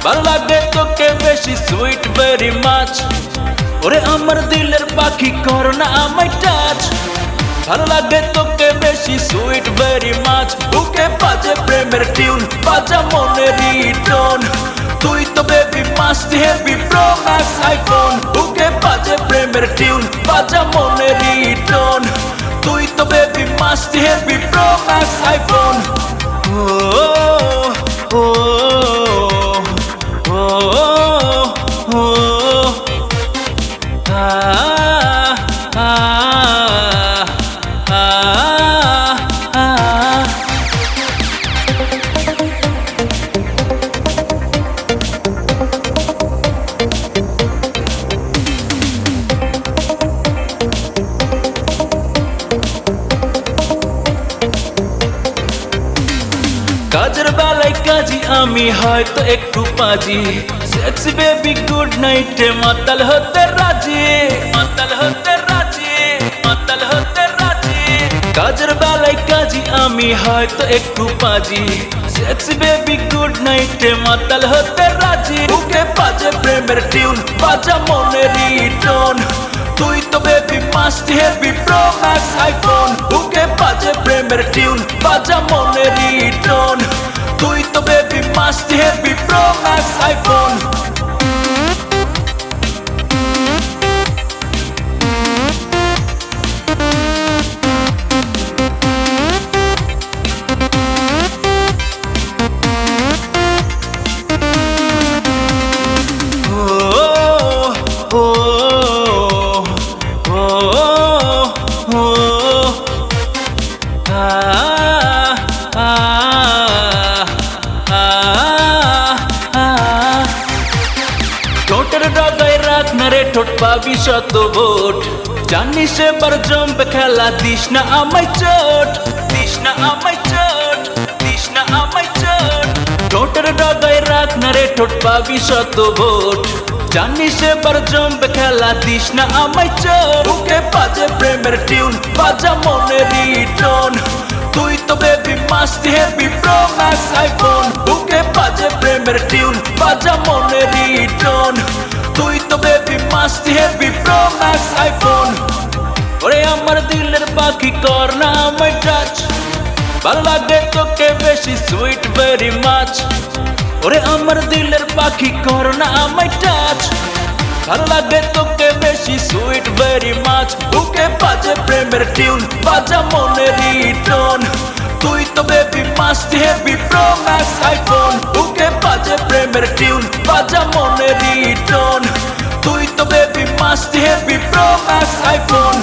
ভালো লাগে তোকে বেশি সুইট ভেরি মাচ ওরে আমার দিলের পাখি কর না আমায় টাচ ভালো লাগে তোকে বেশি সুইট ভেরি মাচ বুকে বাজে প্রেমের টিউন বাজা মনের রিটন তুই তো baby must heavy pro max iPhone বুকে বাজে প্রেমের টিউন বাজা মনের রিটন তুই তো baby must heavy pro max iPhone ও ও ও ও কাজের বেলায় কাজী আমি হয়তো একটু পাজি সেক্সি বেবি গুড নাইটে মাতাল হতে রাজি মাতাল হতে রাজি মাতাল হতে রাজি কাজের বেলায় কাজী আমি হয়তো একটু পাজি সেক্সি বেবি গুড নাইটে মাতাল হতে রাজি বুকে বাজে প্রেমের টিউন বাজা মনের রিটন তুই তো baby must heavy pro max iPhone বুকে বাজে প্রেমের টিউন বাজা মনের রিটন তুই তো baby must heavy pro max iPhone ঠোঁটের ডগায় রাখ না রে ঠোঁট পাবি শত ভোট জানিস এবার জমবে খেলা দিস না আমায় চোট দিস না আমায় চোট দিস না আমায় চোট ঠোঁটের ডগায় রাখ না রে ঠোঁট পাবি শত ভোট জানিস এবার জমবে খেলা দিস না আমায় চোট বুকে বাজে প্রেমের টিউন বাজা মনের রিটন তুই তো baby must heavy pro max iPhone বুকে বাজে প্রেমের টিউন বাজা মনের রিটন তুই তো baby must heavy pro max iPhone ওরে আমার দিলের পাখি কর না আমায় টাচ ভালো লাগে তোকে বেশি সুইট ভেরি মাচ ওরে আমার দিলের পাখি কর না আমায় টাচ ভালো লাগে তোকে বেশি সুইট ভেরি মাচ বুকে বাজে প্রেমের টিউন বাজা মনের রিটন তুই তো baby must heavy pro max iPhone বুকে বাজে প্রেমের টিউন বাজা মনের রিটন তুই তো baby must heavy pro max iPhone